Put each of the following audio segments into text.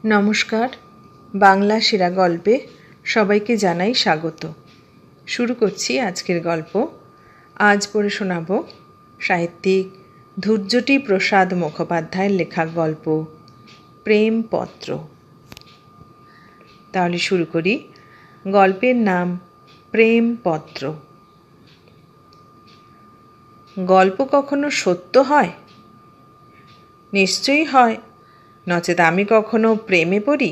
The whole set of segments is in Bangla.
নমস্কার। বাংলা সেরা গল্পে সবাইকে জানাই স্বাগত। শুরু করছি আজকের গল্প। আজ পড়ে শোনাব সাহিত্যিক ধূর্যটি প্রসাদ মুখোপাধ্যায়ের লেখা গল্প প্রেমপত্র। তাহলে শুরু করি। গল্পের নাম প্রেমপত্র। গল্প কখনো সত্য হয়? নিশ্চয়ই হয়, নচেত আমি কখনো প্রেমে পড়ি?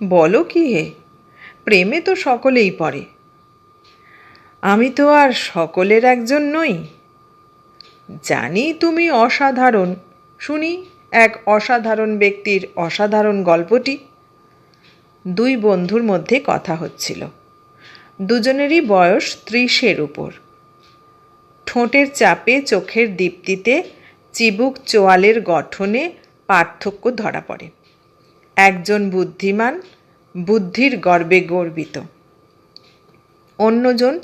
বলো কি হে, প্রেমে তো সকলেই পড়ে। আমি তো আর সকলের একজন নই। জানি তুমি অসাধারণ, শুনি এক অসাধারণ ব্যক্তির অসাধারণ গল্পটি। দুই বন্ধুর মধ্যে কথা হচ্ছিল। দুজনেরই বয়স 30-এর উপর। ঠোঁটের চাপে, চোখের দীপ্তিতে, চিবুক চোয়ালের গঠনে পার্থক্য ধরা পড়ে। একজন বুদ্ধিমান, বুদ্ধির গর্বে গর্বিত। অন্যজন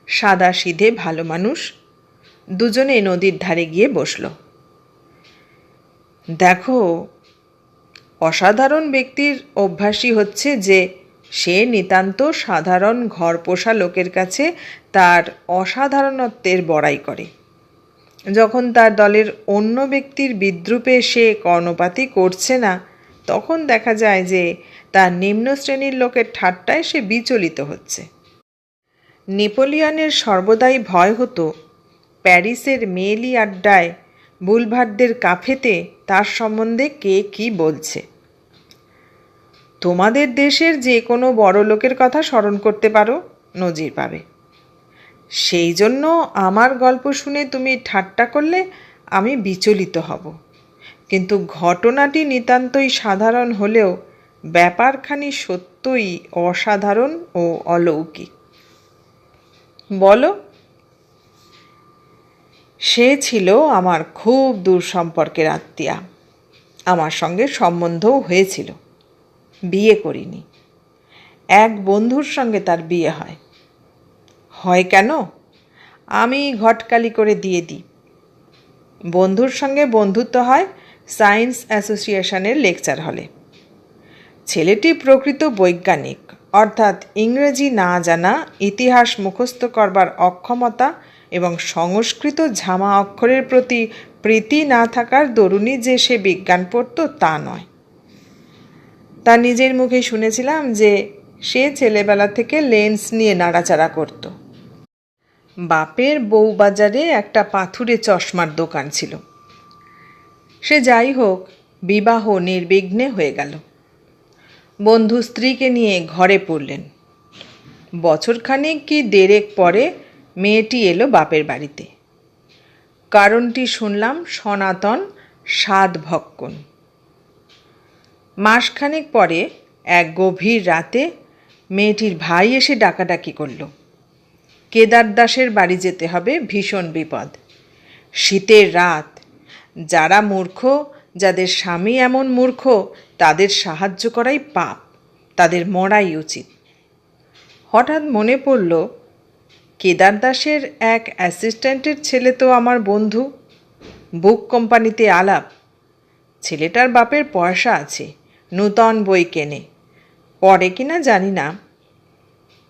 সাদাসিধে ভালো মানুষ। দুজনে নদীর ধারে গিয়ে বসল। দেখো, অসাধারণ ব্যক্তির অভ্যাসই হচ্ছে যে সে নিতান্ত সাধারণ ঘর পোষা লোকের কাছে তার অসাধারণত্বের বড়াই করে। যখন তার দলের অন্য ব্যক্তির বিদ্রূপে সে কর্ণপাতই করছে না, তখন দেখা যায় যে তার নিম্ন শ্রেণীর লোকের ঠাট্টায় সে বিচলিত হচ্ছে। নেপোলিয়নের সর্বদাই ভয় হতো প্যারিসের মেয়েলি আড্ডায়, বুলভার্ডদের কাফেতে তার সম্বন্ধে কে কি বলছে। তোমাদের দেশের যে কোনো বড় লোকের কথা স্মরণ করতে পারো, নজির পাবে। সেই জন্য আমার গল্প শুনে তুমি ঠাট্টা করলে আমি বিচলিত হব, কিন্তু ঘটনাটি নিতান্তই সাধারণ হলেও ব্যাপারখানি সত্যই অসাধারণ ও অলৌকিক। বলো। সে ছিল আমার খুব দূর সম্পর্কের আত্মীয়া। আমার সঙ্গে সম্বন্ধও হয়েছিল, বিয়ে করিনি। এক বন্ধুর সঙ্গে তার বিয়ে হয়। হয় কেন? আমি ঘটকালি করে দিয়ে দিই। বন্ধুর সঙ্গে বন্ধুত্ব হয় সায়েন্স অ্যাসোসিয়েশনের লেকচার হলে। ছেলেটি প্রকৃত বৈজ্ঞানিক, অর্থাৎ ইংরেজি না জানা, ইতিহাস মুখস্থ করবার অক্ষমতা এবং সংস্কৃত ঝামা অক্ষরের প্রতি প্রীতি না থাকার দরুনই যে সে বিজ্ঞান পড়ত তা নয়। তার নিজের মুখে শুনেছিলাম যে সে ছেলেবেলা থেকে লেন্স নিয়ে নাড়াচাড়া করত। বাপের বউবাজারে একটা পাথুরে চশমার দোকান ছিল। সে যাই হোক, বিবাহ নির্বিঘ্নে হয়ে গেল। বন্ধু স্ত্রীকে নিয়ে ঘরে পড়লেন। বছরখানেক কি দেড়েক পরে মেয়েটি এলো বাপের বাড়িতে। কারণটি শুনলাম সনাতন সাধভক্ষণ। মাসখানেক পরে এক গভীর রাতে মেয়েটির ভাই এসে ডাকাডাকি করল। কেদার দাসের বাড়ি যেতে হবে, ভীষণ বিপদ। শীতের রাত। যারা মূর্খ, যাদের স্বামী এমন মূর্খ, তাদের সাহায্য করাই পাপ, তাদের মরাই উচিত। হঠাৎ মনে পড়ল, কেদার দাসের এক অ্যাসিস্ট্যান্টের ছেলে তো আমার বন্ধু। বুক কোম্পানিতে আলাপ। ছেলেটার বাপের পয়সা আছে, নূতন বই কেনে। পড়ে কিনা জানি না।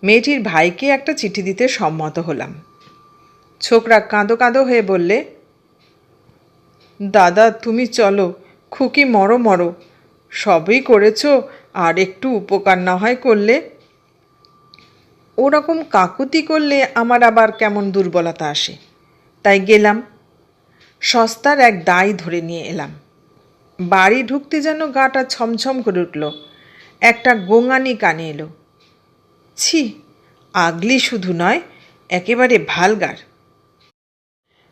মেয়েটির ভাইকে একটা চিঠি দিতে সম্মত হলাম। ছোকরা কাঁদো কাঁদো হয়ে বললে, দাদা তুমি চলো, খুকি মরো মরো, সবই করেছ, আর একটু উপকার না হয় করলে। ওরকম কাকুতি করলে আমার আবার কেমন দুর্বলতা আসে, তাই গেলাম। সস্তার এক দায় ধরে নিয়ে এলাম। বাড়ি ঢুকতে যেন গাটা ছমছম করে উঠল। একটা গোঙানি কানে এলো। ছি, আগলি শুধু নয়, একেবারে ভালগার।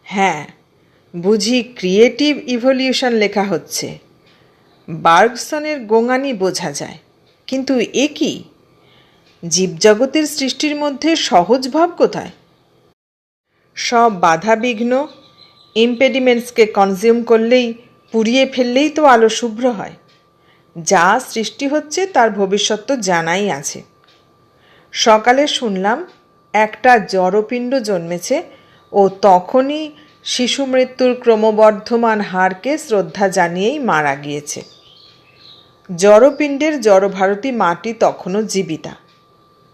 হ্যাঁ, বুঝি ক্রিয়েটিভ ইভলিউশন লেখা হচ্ছে। বার্গসনের গোঙানি বোঝা যায়, কিন্তু এ কি? জীবজগতের সৃষ্টির মধ্যে সহজ ভাব কোথায়? সব বাধা বিঘ্ন, ইম্পেডিমেন্টসকে কনজিউম করলেই, পুড়িয়ে ফেললেই তো আলো শুভ্র হয়। যা সৃষ্টি হচ্ছে তার ভবিষ্যৎ তো জানাই আছে। সকালে শুনলাম একটা জড়পিণ্ড জন্মেছে ও তখনই শিশু মৃত্যুর ক্রমবর্ধমান হারকে শ্রদ্ধা জানিয়েই মারা গিয়েছে। জড়পিণ্ডের জড়ভারতী মাটি তখনও জীবিতা,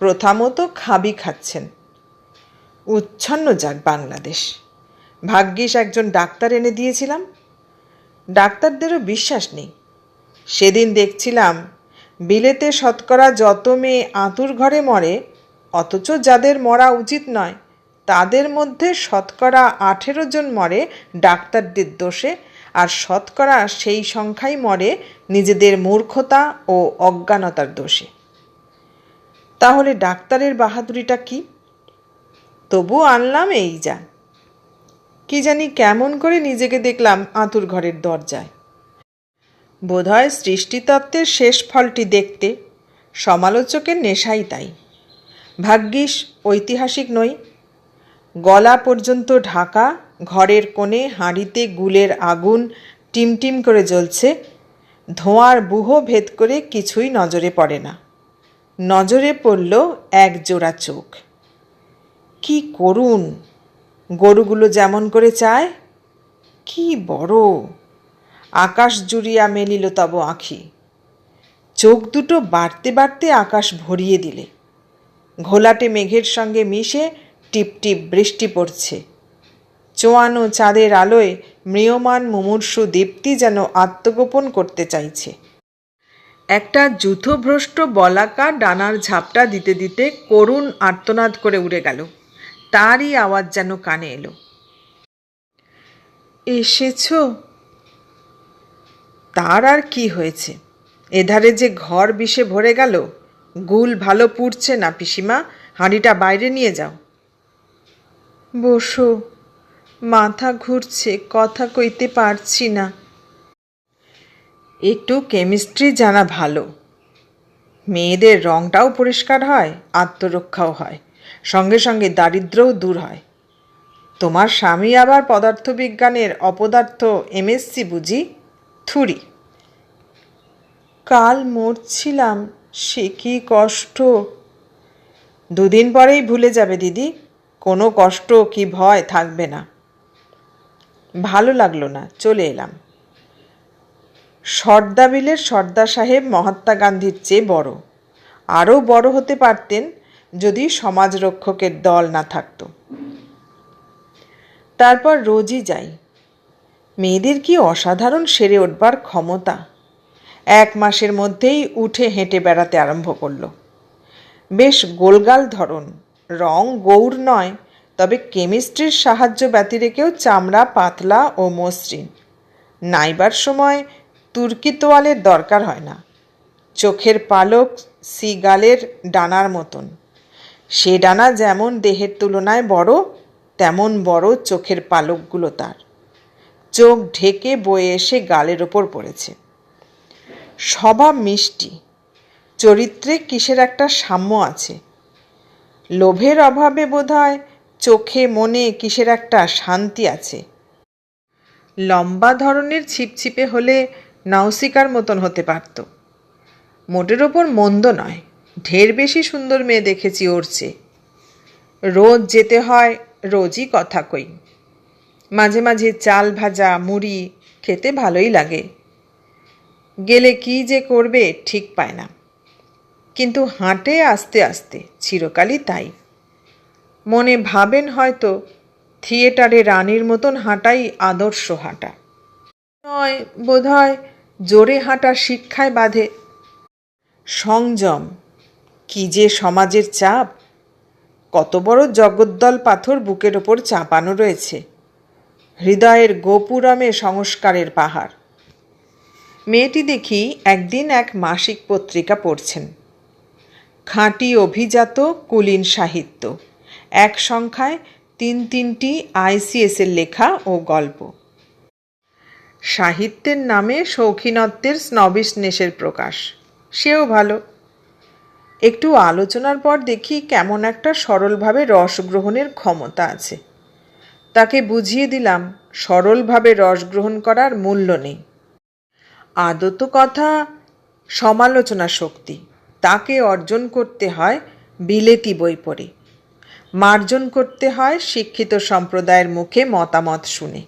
প্রথামতো খাবি খাচ্ছেন। উচ্ছন্ন যাক বাংলাদেশ। ভাগ্যিস একজন ডাক্তার এনে দিয়েছিলাম। ডাক্তারদেরও বিশ্বাস নেই। সেদিন দেখছিলাম বিলেতে শতকরা যত মেয়ে আঁতুর ঘরে মরে, অথচ যাদের মরা উচিত নয় তাদের মধ্যে শতকরা 18 জন মরে ডাক্তারদের দোষে, আর শতকরা সেই সংখ্যাই মরে নিজেদের মূর্খতা ও অজ্ঞানতার দোষে। তাহলে ডাক্তারের বাহাদুরিটা কি? তবু আনলাম এই যা। কি জানি কেমন করে নিজেকে দেখলাম আঁতুর ঘরের দরজায়। বোধহয় সৃষ্টিতত্ত্বের শেষ ফলটি দেখতে সমালোচকের নেশাই তাই। ভাগ্যিস ঐতিহাসিক নই। গলা পর্যন্ত ঢাকা ঘরের কোণে হাঁড়িতে গুলের আগুন টিমটিম করে জ্বলছে। ধোঁয়ার বুহ ভেদ করে কিছুই নজরে পড়ে না। নজরে পড়ল এক জোড়া চোখ। কি করুণ! গরুগুলো যেমন করে চায়, কি বড়! আকাশ জুড়িয়া মেলিল তব আঁখি। চোখ দুটো বাড়তে বাড়তে আকাশ ভরিয়ে দিলে। ঘোলাটে মেঘের সঙ্গে মিশে টিপটিপ বৃষ্টি পড়ছে। চোয়ানো চাঁদের আলোয় ম্রিয়মাণ মুমূর্ষু দীপ্তি যেন আত্মগোপন করতে চাইছে। একটা যূথভ্রষ্ট বলাকা ডানার ঝাপটা দিতে দিতে করুণ আর্তনাদ করে উড়ে গেল। তারই আওয়াজ যেন কানে এলো। এসেছ? তার আর কি হয়েছে? এধারে যে ঘর বিষে ভরে গেল। গুল ভালো পুড়ছে না পিসিমা, হাঁড়িটা বাইরে নিয়ে যাও। বসো, মাথা ঘুরছে, কথা কইতে পারছি না। একটু কেমিস্ট্রি জানা ভালো। মেয়েদের রংটাও পরিষ্কার হয়, আত্মরক্ষাও হয়, সঙ্গে সঙ্গে দারিদ্র্যও দূর হয়। তোমার স্বামী আবার পদার্থবিজ্ঞানের অপদার্থ এমএসসি বুঝি? থুরি। কাল মরছিলাম, সে কি কষ্ট! 2 দিন পরেই ভুলে যাবে দিদি, কোনো কষ্ট কি ভয় থাকবে না। ভালো লাগলো না, চলে এলাম। সর্দাবিলের সর্দার সাহেব মহাত্মা গান্ধীর চেয়ে বড়, আরও বড় হতে পারতেন যদি সমাজরক্ষকের দল না থাকত। তারপর রোজই যাই। মেয়েদের কি অসাধারণ সেরে উঠবার ক্ষমতা! 1 মাসের মধ্যেই উঠে হেঁটে বেড়াতে আরম্ভ করল। বেশ গোলগাল ধরন, রং গৌর নয়, তবে কেমিস্ট্রির সাহায্য ব্যতিরেকেও চামড়া পাতলা ও মসৃণ। নাইবার সময় তুর্কি তোয়ালের দরকার হয় না। চোখের পালক সিগালের ডানার মতন। সে ডানা যেমন দেহের তুলনায় বড়, তেমন বড় চোখের পালকগুলো তার। চোখ ঢেকে বয়ে এসে গালের ওপর পড়েছে। স্বভাব মিষ্টি, চরিত্রে কিসের একটা সাম্য আছে। লোভের অভাবে বোধহয় চোখে মনে কিসের একটা শান্তি আছে। লম্বা ধরনের ছিপছিপে হলে নাউসিকার মতন হতে পারত। মোটের ওপর মন্দ নয়, ঢের বেশি সুন্দর মেয়ে দেখেছি ওর চেয়ে। রোজ যেতে হয়, রোজই কথা কই। মাঝে মাঝে চাল ভাজা মুড়ি খেতে ভালোই লাগে। গেলে কি যে করবে ঠিক পায় না, কিন্তু হাঁটে আস্তে আস্তে, চিরকালই তাই। মনে ভাবেন হয়তো থিয়েটারে রানীর মতন হাঁটাই আদর্শ হাঁটা নয়, বোধহয় জোরে হাঁটার শিক্ষায় বাঁধে। সংযম, কি যে সমাজের চাপ! কত বড় জগদ্দল পাথর বুকের ওপর চাপানো রয়েছে। হৃদয়ের গোপুরমে সংস্কারের পাহাড়। মেয়েটি দেখি একদিন এক মাসিক পত্রিকা পড়ছেন। খাঁটি অভিজাত কুলীন সাহিত্য, এক সংখ্যায় 3-3টি আইসিএসের লেখা ও গল্প। সাহিত্যের নামে শৌখিনত্বের স্নবিশনেসের প্রকাশ, সেও ভালো। একটু আলোচনার পর দেখি কেমন একটা সরলভাবে রসগ্রহণের ক্ষমতা আছে। তাকে বুঝিয়ে দিলাম সরলভাবে রসগ্রহণ করার মূল্য নেই। আদত কথা সমালোচনা শক্তি, তাকে অর্জন করতে হয় বিলেতি বই পড়ে, মার্জন করতে হয় শিক্ষিত সম্প্রদায়ের মুখে মতামত শুনে।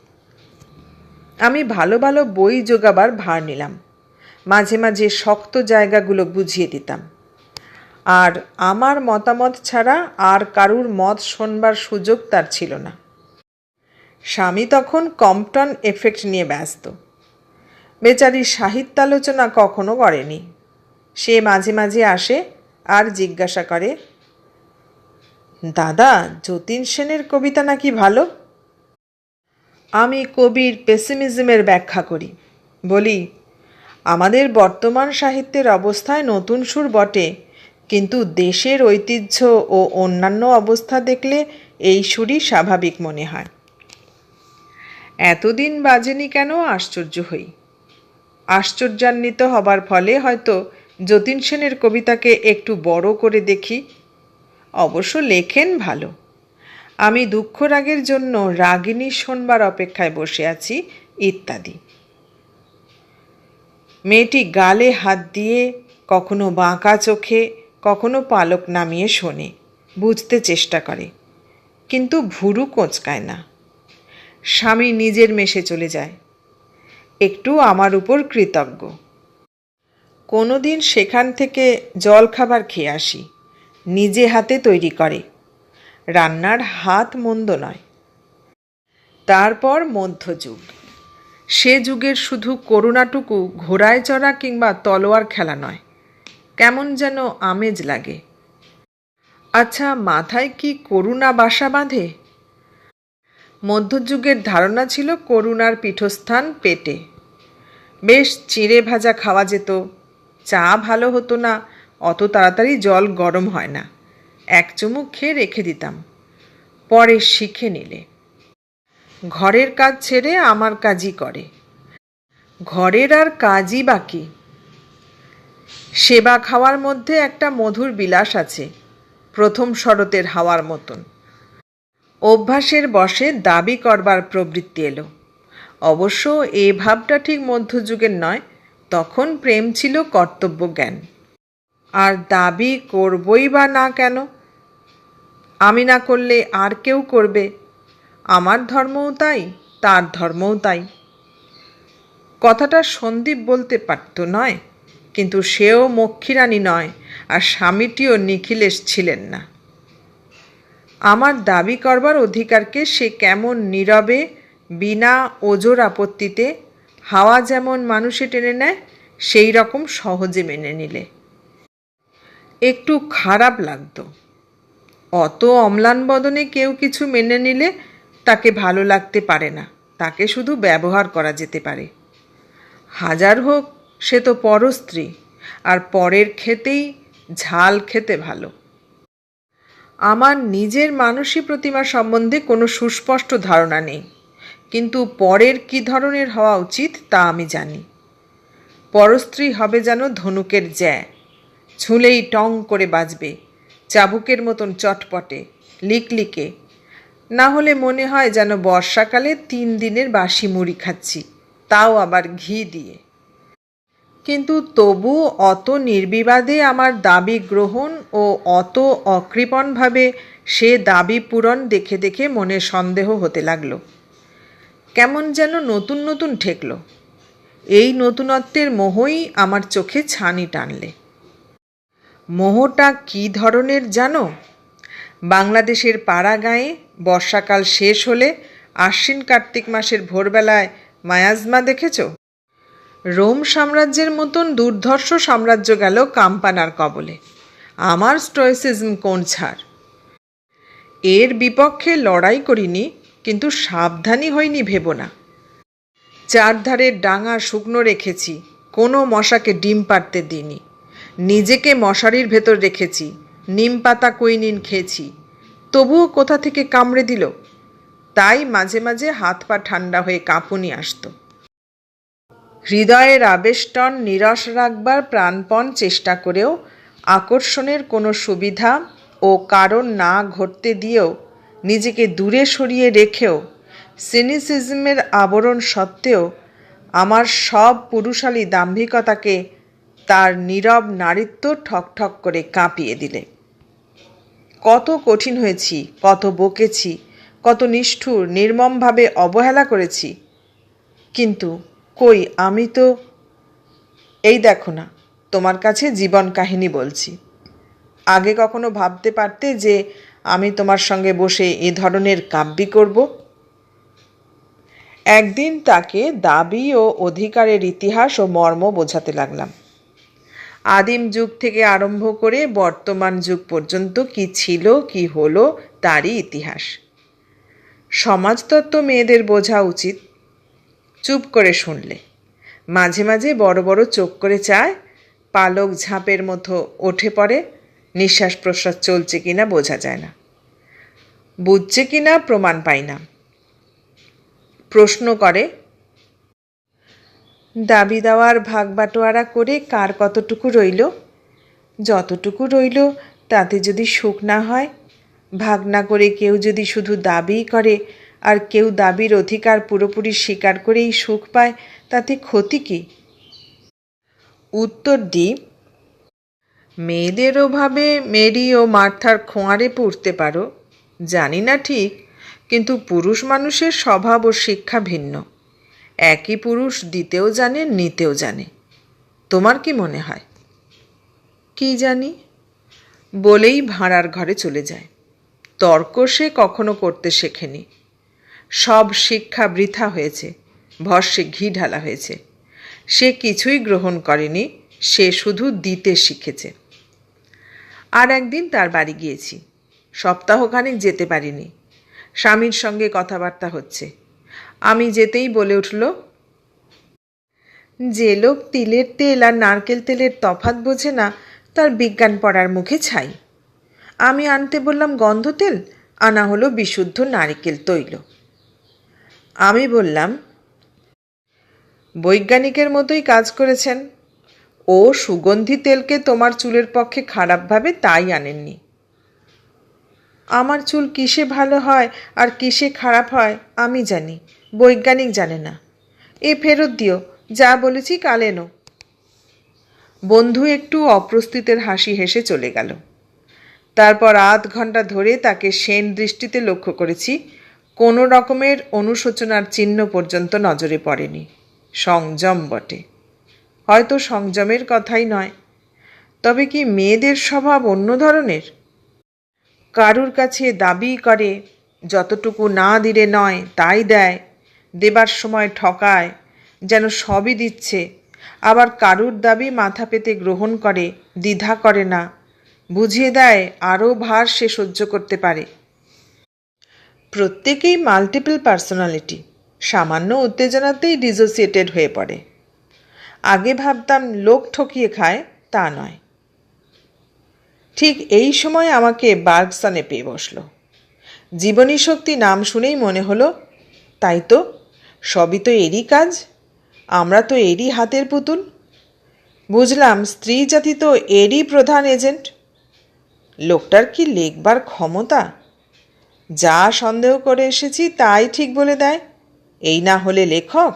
আমি ভালো ভালো বই জোগাবার ভার নিলাম। মাঝে মাঝে শক্ত জায়গাগুলো বুঝিয়ে দিতাম। আর আমার মতামত ছাড়া আর কারুর মত শোনবার সুযোগ তার ছিল না। স্বামী তখন কম্পটন এফেক্ট নিয়ে ব্যস্ত। বেচারি সাহিত্যালোচনা কখনো করেনি। সে মাঝে মাঝে আসে আর জিজ্ঞাসা করে, দাদা, যতীন সেনের কবিতা নাকি ভালো? আমি কবির পেসিমিজমের ব্যাখ্যা করি। বলি, আমাদের বর্তমান সাহিত্যের অবস্থায় নতুন সুর বটে, কিন্তু দেশের ঐতিহ্য ও অন্যান্য অবস্থা দেখলে এই সুরই স্বাভাবিক মনে হয়। এতদিন বাজেনি কেন আশ্চর্য হই। আশ্চর্যান্বিত হবার ফলে হয়তো যতীন সেনের কবিতাকে একটু বড় করে দেখি। অবশ্য লেখেন ভালো। আমি দুঃখ রাগের জন্য রাগিনী শোনবার অপেক্ষায় বসে আছি, ইত্যাদি। মেয়েটি গালে হাত দিয়ে কখনো বাঁকা চোখে কখনো পালক নামিয়ে শোনে, বুঝতে চেষ্টা করে, কিন্তু ভুরু কোঁচকায় না। স্বামী নিজের মেশে চলে যায়, একটু আমার উপর কৃতজ্ঞ। কোনো দিন সেখান থেকে জলখাবার খেয়ে আসি, নিজে হাতে তৈরি করে। রান্নার হাত মন্দ নয়। তারপর মধ্যযুগ। সে যুগের শুধু করুণাটুকু ঘোড়ায় চড়া কিংবা তলোয়ার খেলা নয়, কেমন যেন আমেজ লাগে। আচ্ছা, মাথায় কি করুণা বাসা বাঁধে? মধ্যযুগের ধারণা ছিল করুণার পীঠস্থান পেটে। বেশ চিঁড়ে ভাজা খাওয়া যেত, চা ভালো হতো না, অত তাড়াতাড়ি জল গরম হয় না, এক চুমুক খেয়ে রেখে দিতাম, পরে শিখে নিলে। ঘরের কাজ ছেড়ে আমার কাজই করে। ঘরের আর কাজই বাকি। সেবা খাওয়ার মধ্যে একটা মধুর বিলাস আছে, প্রথম শরতের হাওয়ার মতন। অভ্যাসের বশে দাবি করবার প্রবৃত্তি এলো। অবশ্য এ ভাবটা ঠিক মধ্যযুগের নয়, তখন প্রেম ছিল কর্তব্য জ্ঞান। আর দাবি করবই বা না কেন? আমি না করলে আর কেউ করবে। আমার ধর্মও তাই, তার ধর্মও তাই। কথাটা সন্দীপ বলতে পারত নয়, কিন্তু সেও মক্ষীরানী নয়, আর স্বামীটিও নিখিলেশ ছিলেন না। আমার দাবি করবার অধিকারকে সে কেমন নীরবে, বিনা ওজোর আপত্তিতে, হাওয়া যেমন মানুষে টেনে নেয় সেই রকম সহজে মেনে নিলে। একটু খারাপ লাগত। অত অম্লান বদনে কেউ কিছু মেনে নিলে তাকে ভালো লাগতে পারে না, তাকে শুধু ব্যবহার করা যেতে পারে। হাজার হোক, সে তো পরস্ত্রী, আর পরের খেতেই ঝাল খেতে ভালো। আমার নিজের মানসী প্রতিমা সম্বন্ধে কোনো সুস্পষ্ট ধারণা নেই, কিন্তু পরের কী ধরনের হওয়া উচিত তা আমি জানি। পরস্ত্রী হবে যেন ধনুকের জ্যা, ছুঁলেই টং করে বাজবে, চাবুকের মতন চটপটে, লিকলিকে। না হলে মনে হয় যেন বর্ষাকালে 3 দিনের বাসি মুড়ি খাচ্ছি, তাও আবার ঘি দিয়ে। কিন্তু তবু অত নির্বিবাদে আমার দাবি গ্রহণ ও অত অকৃপণভাবে সে দাবি পূরণ দেখে দেখে মনে সন্দেহ হতে লাগলো। কেমন যেন নতুন নতুন ঠেকল। এই নতুনত্বের মোহই আমার চোখে ছানি টানলে। মোহটা কী ধরনের জানো? বাংলাদেশের পাড়া গাঁয়ে বর্ষাকাল শেষ হলে আশ্বিন কার্তিক মাসের ভোরবেলায় মায়াজমা দেখেছ? রোম সাম্রাজ্যের মতন দুর্ধর্ষ সাম্রাজ্য গেল কাম্পানার কবলে। আমার স্টোইসিজম কোন ছাড়! এর বিপক্ষে লড়াই করিনি, কিন্তু সাবধানী হইনি ভেবো না। চারধারের ডাঙা শুকনো রেখেছি, কোনো মশাকে ডিম পাড়তে দিইনি। নিজেকে মশারির ভেতর রেখেছি, নিম পাতা কুইনিন খেয়েছি, তবুও কোথা থেকে কামড়ে দিল। তাই মাঝে মাঝে হাত পা ঠান্ডা হয়ে কাঁপুনি আসতো। হৃদয়ের আবেষ্টন নিরস রাখবার প্রাণপণ চেষ্টা করেও, আকর্ষণের কোনো সুবিধা ও কারণ না ঘটতে দিয়েও, নিজেকে দূরে সরিয়ে রেখেও, সিনিসিজমের আবরণ সত্ত্বেও আমার সব পুরুষালী দাম্ভিকতাকে তার নীরব নারীত্ব ঠকঠক করে কাঁপিয়ে দিলে। কত কঠিন হয়েছি, কত বকেছি, কত নিষ্ঠুর নির্মমভাবে অবহেলা করেছি, কিন্তু কই, আমি তো এই দেখো না, তোমার কাছে জীবন কাহিনী বলছি। আগে কখনো ভাবতে পারতে যে আমি তোমার সঙ্গে বসে এ ধরনের কাব্যি করব? একদিন তাকে দাবি ও অধিকারের ইতিহাস ও মর্ম বোঝাতে লাগলাম। আদিম যুগ থেকে আরম্ভ করে বর্তমান যুগ পর্যন্ত কি ছিল কি হলো তারই ইতিহাস। সমাজতত্ত্ব মেয়েদের বোঝা উচিত। চুপ করে শুনলে, মাঝে মাঝে বড় বড় চোখ করে চায়, পালক ঝাঁপের মতো ওঠে পড়ে, নিঃশ্বাস প্রশ্বাস চলছে কিনা বোঝা যায় না, বুঝছে কিনা প্রমাণ পাই না। প্রশ্ন করে, দাবি দেওয়ার ভাগ বাটোয়ারা করে কার কতটুকু রইল? যতটুকু রইল তাতে যদি সুখ না হয়, ভাগ না করে কেউ যদি শুধু দাবিই করে আর কেউ দাবির অধিকার পুরোপুরি স্বীকার করেই সুখ পায়, তাতে ক্ষতি কী? উত্তর দিই, মেয়েদের ওভাবে মেরি ও মার্থার খোঁয়ারে পড়তে পারো, জানি না ঠিক, কিন্তু পুরুষ মানুষের স্বভাব ও শিক্ষা ভিন্ন। একই পুরুষ দিতেও জানে, নিতেও জানে। তোমার কি মনে হয়? কি জানি বলেই ভাঁড়ার ঘরে চলে যায়। তর্ক সে কখনো করতে শেখেনি। সব শিক্ষা বৃথা হয়েছে, ভস্মে ঘি ঢালা হয়েছে। সে কিছুই গ্রহণ করেনি, সে শুধু দিতে শিখেছে। আর একদিন তার বাড়ি গিয়েছি। সপ্তাহখানেক যেতে পারিনি। স্বামীর সঙ্গে কথাবার্তা হচ্ছে। আমি যেতেই বলে উঠল, যে লোক তিলের তেল আর নারকেল তেলের তফাৎ বোঝে না, তার বিজ্ঞান পড়ার মুখে ছাই। আমি আনতে বললাম গন্ধ তেল, আনা হলো বিশুদ্ধ নারকেল তৈল। আমি বললাম, বৈজ্ঞানিকের মতোই কাজ করেছেন। ও সুগন্ধি তেলকে তোমার চুলের পক্ষে খারাপ ভাবে তাই আনেননি। আমার চুল কিসে ভালো হয় আর কিসে খারাপ হয় আমি জানি, বৈজ্ঞানিক জানে না। এ ফেরত দিও, যা বলেছি কাল এনো। বন্ধু একটু অপ্রস্তুতের হাসি হেসে চলে গেল। তারপর আধ ঘন্টা ধরে তাকে সেন দৃষ্টিতে লক্ষ্য করেছি। কোনো রকমের অনুশোচনার চিহ্ন পর্যন্ত নজরে পড়েনি। সংযম বটে, হয়তো সংযমের কথাই নয়। তবে কি মেয়েদের স্বভাব অন্য ধরনের? কারুর কাছে দাবি করে, যতটুকু না দিলে নয় তাই দেয়, দেবার সময় ঠকায়, যেন সবই দিচ্ছে। আবার কারুর দাবি মাথা পেতে গ্রহণ করে, দ্বিধা করে না, বুঝিয়ে দেয় আরও ভার সে সহ্য করতে পারে। প্রত্যেকেই মাল্টিপল পার্সোনালিটি, সামান্য উত্তেজনাতেই ডিসোসিয়েটেড হয়ে পড়ে। আগে ভাবতাম লোক ঠকিয়ে খায়, তা নয়। ঠিক এই সময় আমাকে বার্গসনে পেয়ে বসল। জীবনী শক্তি নাম শুনেই মনে হলো, তাই তো, সবই তো এরই কাজ, আমরা তো এরই হাতের পুতুল। বুঝলাম স্ত্রী জাতি তো এরই প্রধান এজেন্ট। লোকটার কি লেখবার ক্ষমতা! যা সন্দেহ করে এসেছি তাই ঠিক বলে দেয়, এই না হলে লেখক।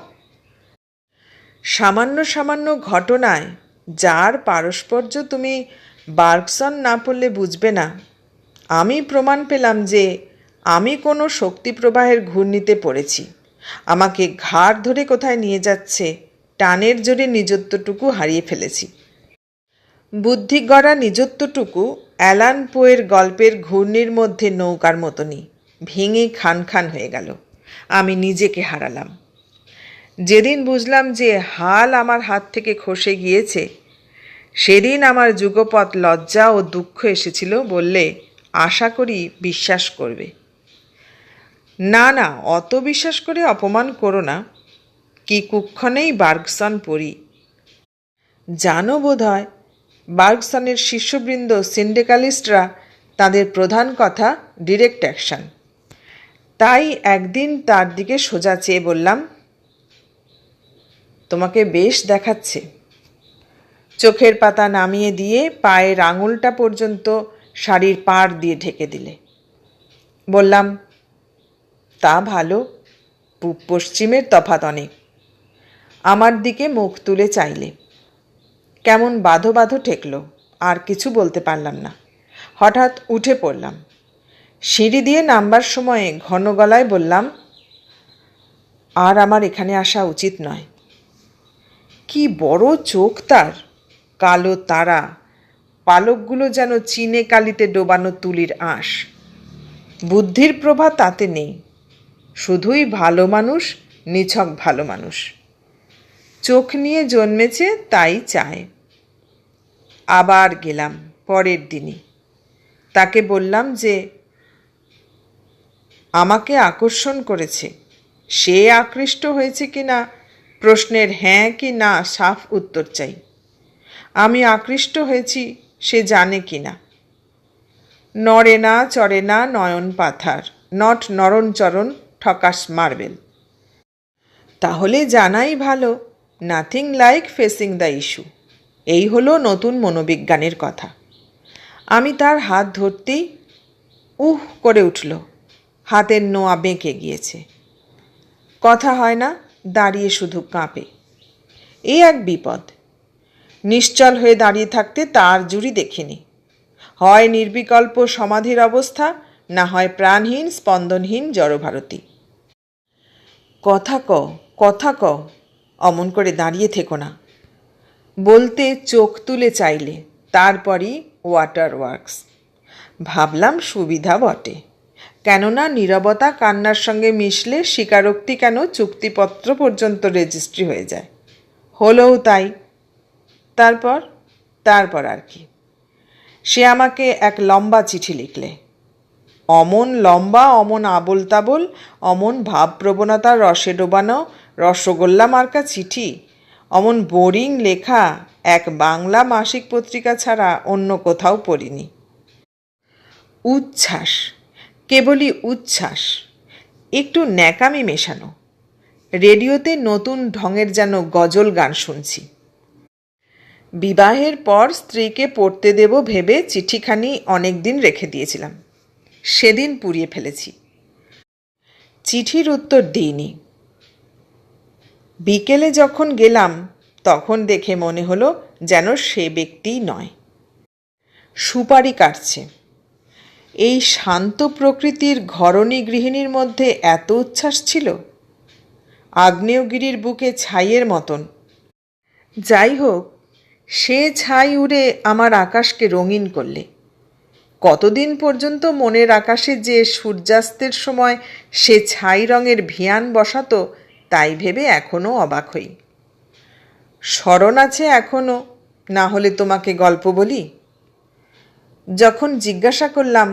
সামান্য সামান্য ঘটনায় যার পারস্পর্য তুমি বার্গসন না পড়লে বুঝবে না। আমি প্রমাণ পেলাম যে আমি কোনো শক্তি প্রবাহের ঘূর্ণিতে পড়েছি। আমাকে ঘাড় ধরে কোথায় নিয়ে যাচ্ছে, টানের জোরে নিজত্বটুকু হারিয়ে ফেলেছি। বুদ্ধি গড়া নিজত্বটুকু অ্যালান পোয়ের গল্পের ঘূর্ণির মধ্যে নৌকার মতনই ভেঙে খান খান হয়ে গেল। আমি নিজেকে হারালাম। যেদিন বুঝলাম যে হাল আমার হাত থেকে খসে গিয়েছে, সেদিন আমার যুগপৎ লজ্জা ও দুঃখ এসেছিল বললে আশা করি বিশ্বাস করবে। না না, অত বিশ্বাস করে অপমান করো না। কি কুক্ষণেই বার্গসন পড়ি। জানো বোধ হয়, বার্গসনের শিষ্যবৃন্দ সিন্ডিকালিস্টরা, তাদের প্রধান কথা ডিরেক্ট অ্যাকশন। তাই একদিন তার দিকে সোজা চেয়ে বললাম, তোমাকে বেশ দেখাচ্ছে। চোখের পাতা নামিয়ে দিয়ে পায়ের আঙুলটা পর্যন্ত শাড়ির পাড় দিয়ে ঢেকে দিলে। বললাম, তা ভালো, পূব পশ্চিমের তফাৎ অনেক। আমার দিকে মুখ তুলে চাইলে। কেমন বাঁধো বাঁধো ঠেকল, আর কিছু বলতে পারলাম না। হঠাৎ উঠে পড়লাম। সিঁড়ি দিয়ে নামবার সময়ে ঘন গলায় বললাম, আর আমার এখানে আসা উচিত নয়। কি বড় চোখ তার, কালো তারা, পালকগুলো যেন চিনে কালিতে ডোবানো তুলির আঁশ। বুদ্ধির প্রভা তাতে নেই, শুধুই ভালো মানুষ, নিছক ভালো মানুষ। চোখ নিয়ে জন্মেছে তাই চায়। আবার গেলাম পরের দিনই। তাকে বললাম যে আমাকে আকর্ষণ করেছে, সে আকৃষ্ট হয়েছে কি না প্রশ্নের হ্যাঁ কি না সাফ উত্তর চাই। আমি আকৃষ্ট হয়েছি সে জানে কি না। নড়ে না চড়ে না নয়ন পাথার, নট নরণচরণ ঠকাস মার্বেল। তাহলে জানাই ভালো, nothing like facing the issue. এই হলো নতুন মনোবিজ্ঞানের কথা। আমি তার হাত ধরতেই উহ করে উঠল, হাতের নোয়া বেঁকে গিয়েছে। কথা হয় না, দাঁড়িয়ে শুধু কাঁপে। এই এক বিপদ। নিশ্চল হয়ে দাঁড়িয়ে থাকতে তার জুড়ি দেখিনি। হয় নির্বিকল্প সমাধির অবস্থা, না হয় প্রাণহীন স্পন্দনহীন জড়ভারতী। কথা ক, কথা ক, অমন করে দাঁড়িয়ে থেকো না। বলতে চোখ তুলে চাইলে, তারপরই ওয়াটার ওয়ার্কস। ভাবলাম সুবিধা বটে, কেননা নীরবতা কান্নার সঙ্গে মিশলে স্বীকারোক্তি কেন চুক্তিপত্র পর্যন্ত রেজিস্ট্রি হয়ে যায়। হলোও তাই। তারপর আর কি, সে আমাকে এক লম্বা চিঠি লিখলে। অমন লম্বা, অমন আবোল তাবোল, অমন ভাবপ্রবণতার রসে ডোবানো রসগোল্লা মার্কা চিঠি, অমন বোরিং লেখা এক বাংলা মাসিক পত্রিকা ছাড়া অন্য কোথাও পড়িনি। উচ্ছ্বাস, কেবলই উচ্ছ্বাস, একটু ন্যাকামি মেশানো। রেডিওতে নতুন ঢঙের যেন গজল গান শুনছি। বিবাহের পর স্ত্রীকে পড়তে দেব ভেবে চিঠিখানি অনেক দিন রেখে দিয়েছিলাম, সেদিন পুড়িয়ে ফেলেছি। চিঠির উত্তর দিইনি। বিকেলে যখন গেলাম তখন দেখে মনে হলো যেন সে ব্যক্তিই নয়। সুপারি কাটছে। এই শান্ত প্রকৃতির ঘরণী গৃহিণীর মধ্যে এত উচ্ছ্বাস ছিল। আগ্নেয়গিরির বুকে ছাইয়ের মতন। যাই হোক, সে ছাই উড়ে আমার আকাশকে রঙিন করলে। কতদিন পর্যন্ত মনের আকাশে যে সূর্যাস্তের সময় সে ছাই রঙের ভিয়ান বসাতো তাই ভেবে এখনও অবাক হই। স্মরণ আছে এখনও, না হলে তোমাকে গল্প বলি। যখন জিজ্ঞাসা করলাম,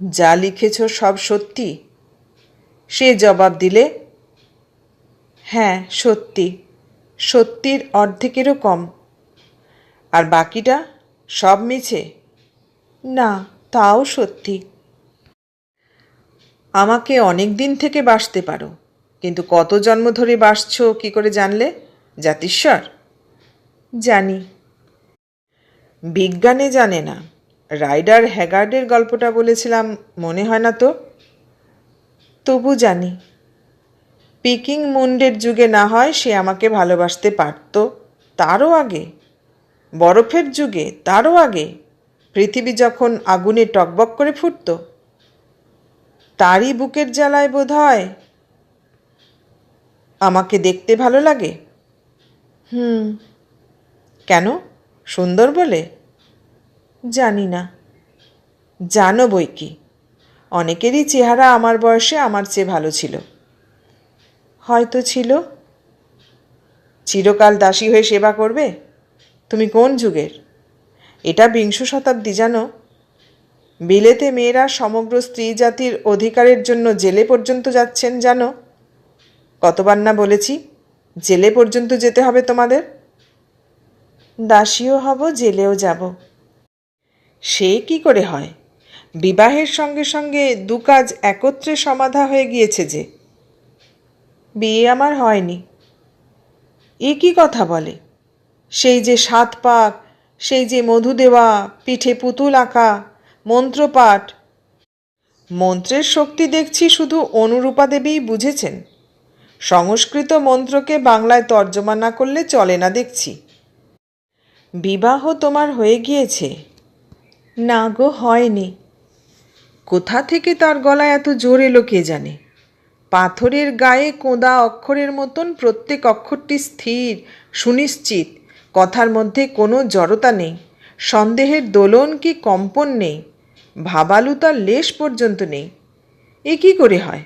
যা লিখেছ সব সত্যি, সে জবাব দিলে, হ্যাঁ সত্যি, সত্যির অর্ধেকেরও কম। আর বাকিটা সব মিছে? না, তাও সত্যি। আমাকে অনেক দিন থেকে বাসতে পারো, কিন্তু কত জন্ম ধরে বাসছ কি করে জানলে? জাতিস্বর? জানি। বিজ্ঞানে জানে না। রাইডার হ্যাগার্ডের গল্পটা বলেছিলাম, মনে হয় না তো? তবু জানি। পিকিং মুন্ডের যুগে না হয় সে আমাকে ভালোবাসতে পারত, তারও আগে। বরফের যুগে, তারও আগে, পৃথিবী যখন আগুনে টকবক করে ফুটত। তারই বুকের জ্বালায় বোধ হয় আমাকে দেখতে ভালো লাগে। কেন? সুন্দর বলে? জানি না। জানো বই কি, অনেকেরই চেহারা আমার বয়সে আমার চেয়ে ভালো ছিল। হয়তো ছিল। চিরকাল দাসী হয়ে সেবা করবে? তুমি কোন যুগের? এটা বিংশ শতাব্দী জানো। বিলেতে মেয়েরা সমগ্র স্ত্রী জাতির অধিকারের জন্য জেলে পর্যন্ত যাচ্ছেন জানো। কতবার না বলেছি, জেলে পর্যন্ত যেতে হবে তোমাদের। দাসীও হব, জেলেও যাব। সে কি করে হয়? বিবাহের সঙ্গে সঙ্গে দু কাজ একত্রে সমাধা হয়ে গিয়েছে যে। বিয়ে আমার হয়নি। এ কি কথা বলে? সেই যে 7 পাক, সেই যে মধু দেওয়া, পিঠে পুতুল আঁকা, মন্ত্রপাঠ। মন্ত্রের শক্তি দেখছি শুধু অনুরূপা দেবীই বুঝেছেন। সংস্কৃত মন্ত্রকে বাংলায় তর্জমা না করলে চলে না দেখছি। বিবাহ তোমার হয়ে গিয়েছে? না গো, হয়নি। কোথা থেকে তার গলায় এত জোর এলো কে জানে। পাথরের গায়ে কোঁদা অক্ষরের মতন প্রত্যেক অক্ষরটি স্থির, সুনিশ্চিত, কথার মধ্যে কোনো জড়তা নেই, সন্দেহের দোলন কি কম্পন নেই, ভাবালুতার লেশ পর্যন্ত নেই। এ কী করে হয়?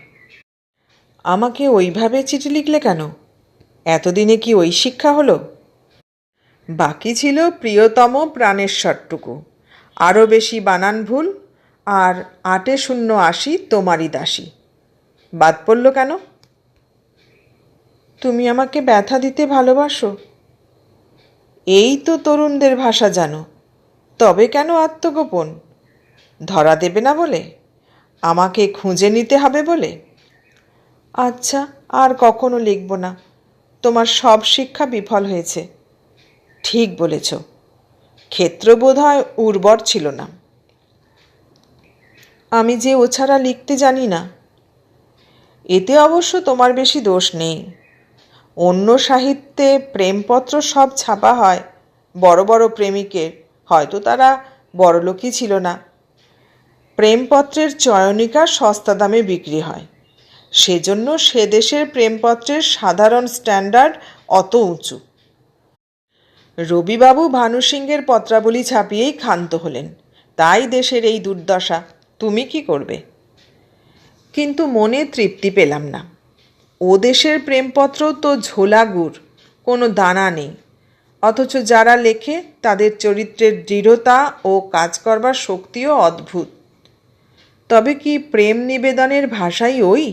আমাকে ওইভাবে চিঠি লিখলে কেন? এতদিনে কি ওই শিক্ষা হলো? বাকি ছিল প্রিয়তম প্রাণেশ্বরটুকু, আরও বেশি বানান ভুল, আর ৮-০৮ তোমারই দাসী। বাদ পড়ল কেন? তুমি আমাকে ব্যথা দিতে ভালোবাসো, এই তো তরুণদের ভাষা জানো, তবে কেন আত্মগোপন? ধরা দেবে না বলে? আমাকে খুঁজে নিতে হবে বলে? আচ্ছা, আর কখনো লিখব না। তোমার সব শিক্ষা বিফল হয়েছে। ঠিক বলেছ, ক্ষেত্র বোধহয় উর্বর ছিল না। আমি যে ও ছাড়া লিখতে জানি না। এতে অবশ্য তোমার বেশি দোষ নেই। অন্য সাহিত্যে প্রেমপত্র সব ছাপা হয় বড় বড় প্রেমিকের, হয়তো তারা বড়লোকই ছিল না। প্রেমপত্রের চয়নিকা সস্তা দামে বিক্রি হয়, সেজন্য সে দেশের প্রেমপত্রের সাধারণ স্ট্যান্ডার্ড অত উঁচু। রবিবাবু ভানুসিংহের পত্রাবলী ছাপিয়েই ক্ষান্ত হলেন, তাই দেশের এই দুর্দশা। তুমি কি করবে? কিন্তু মনে তৃপ্তি পেলাম না। ও দেশের প্রেমপত্র তো ঝোলা গুড়, কোনো দানা নেই, অথচ যারা লেখে তাদের চরিত্রের দৃঢ়তা ও কাজ করবার শক্তিও অদ্ভুত। তবে কি প্রেম নিবেদনের ভাষাই ওই?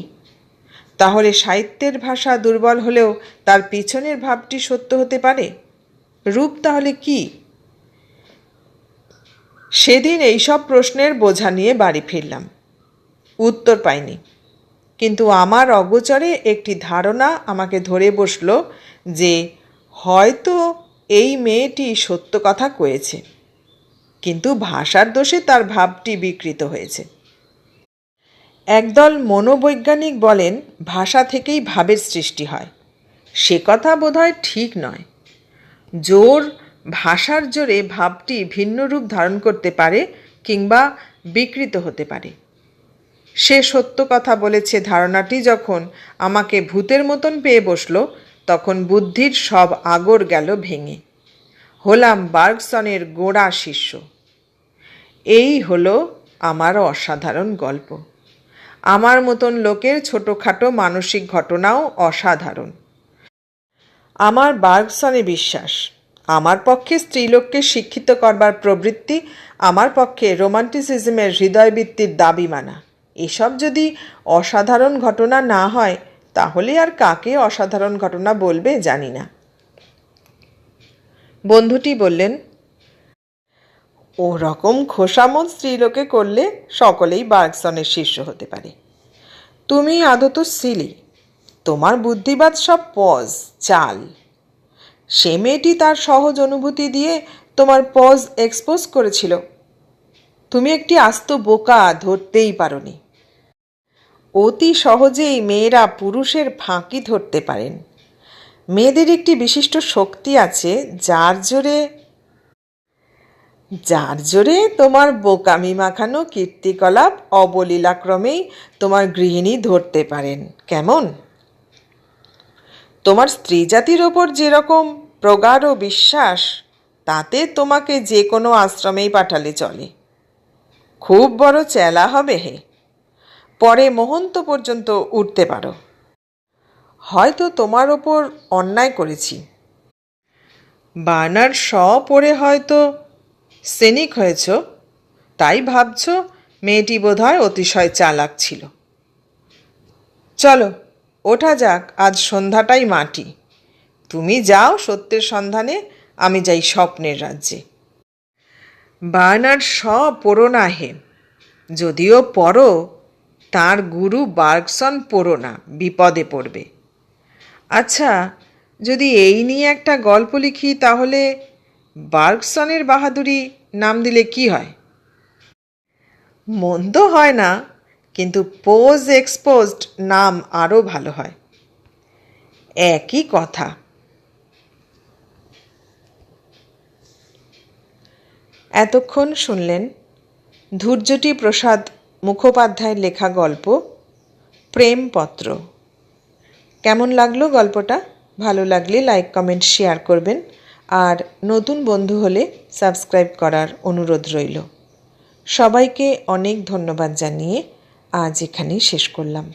তাহলে সাহিত্যের ভাষা দুর্বল হলেও তার পিছনের ভাবটি সত্য হতে পারে। রূপ তাহলে কি? সেদিন এইসব প্রশ্নের বোঝা নিয়ে বাড়ি ফিরলাম, উত্তর পাইনি। কিন্তু আমার অগোচরে একটি ধারণা আমাকে ধরে বসল যে হয়তো এই মেয়েটি সত্য কথা কয়েছে, কিন্তু ভাষার দোষে তার ভাবটি বিকৃত হয়েছে। একদল মনোবৈজ্ঞানিক বলেন ভাষা থেকেই ভাবের সৃষ্টি হয়। সে কথা বোধহয় ঠিক নয়। ভাষার জোরে ভাবটি ভিন্ন রূপ ধারণ করতে পারে কিংবা বিকৃত হতে পারে। সে সত্য কথা বলেছে ধারণাটি যখন আমাকে ভূতের মতন পেয়ে বসল, তখন বুদ্ধির সব আগর গেল ভেঙে। হলাম বার্গসনের গোড়া শিষ্য। এই হলো আমার অসাধারণ গল্প। আমার মতন লোকের ছোটোখাটো মানসিক ঘটনাও অসাধারণ। আমার বার্গসনে বিশ্বাস। আমার পক্ষে স্ত্রীলোককে শিক্ষিত করবার প্রবৃত্তি, আমার পক্ষে রোমান্টিসিজমের হৃদয়বৃত্তির দাবি মানা। এসব যদি অসাধারণ ঘটনা না হয়, তাহলে আর কাকে অসাধারণ ঘটনা বলবে জানি না। বন্ধুটি বললেন, ও রকম খোসামত স্ত্রীলোকে করলে সকলেই বার্গসনের শিষ্য হতে পারে। তুমি আদত সিলি, তোমার বুদ্ধিবাদ সব পজ, চাল। সে মেয়েটি তার সহজ অনুভূতি দিয়ে তোমার পজ এক্সপোজ করেছিল। তুমি একটি আস্ত বোকা, ধরতেই পারোনি। অতি সহজেই মেয়েরা পুরুষের ফাঁকি ধরতে পারেন। মেয়েদের একটি বিশিষ্ট শক্তি আছে, যার জোরে তোমার বোকামি মাখানো কীর্তিকলাপ অবলীলাক্রমেই তোমার গৃহিণী ধরতে পারেন। কেমন? তোমার স্ত্রী জাতির ওপর যেরকম প্রগাঢ় বিশ্বাস, তাতে তোমাকে যে কোনো আশ্রমেই পাঠালে চলে। খুব বড় চেলা হবে হে, পরে মহন্ত পর্যন্ত উঠতে পারো। হয়তো তোমার ওপর অন্যায় করেছি। বার্নার্ড শ পড়ে হয়তো সেনিক হয়েছ, তাই ভাবছ মেয়েটি বোধহয় অতিশয় চালাক ছিল। চলো ওঠা যাক, আজ সন্ধ্যাটাই মাটি। তুমি যাও সত্যের সন্ধানে, আমি যাই স্বপ্নের রাজ্যে। বার্নার্ড শ পড়ো না হে, যদিও পড়ো তাঁর গুরু বার্গসন পড়ো না, বিপদে পড়বে। আচ্ছা, যদি এই নিয়ে একটা গল্প লিখি, তাহলে বার্গসনের বাহাদুরি নাম দিলে কি হয়? মন্দ হয় না, কিন্তু পোজ এক্সপোজড নাম আরও ভালো হয়। একই কথা। এতক্ষণ শুনলেন ধূর্যটি প্রসাদ মুখোপাধ্যায়ের লেখা গল্প প্রেমপত্র। কেমন লাগলো গল্পটা? ভালো লাগলে লাইক কমেন্ট শেয়ার করবেন, আর নতুন বন্ধু হলে সাবস্ক্রাইব করার অনুরোধ রইল। সবাইকে অনেক ধন্যবাদ জানিয়ে আজ এখানেই শেষ করলাম।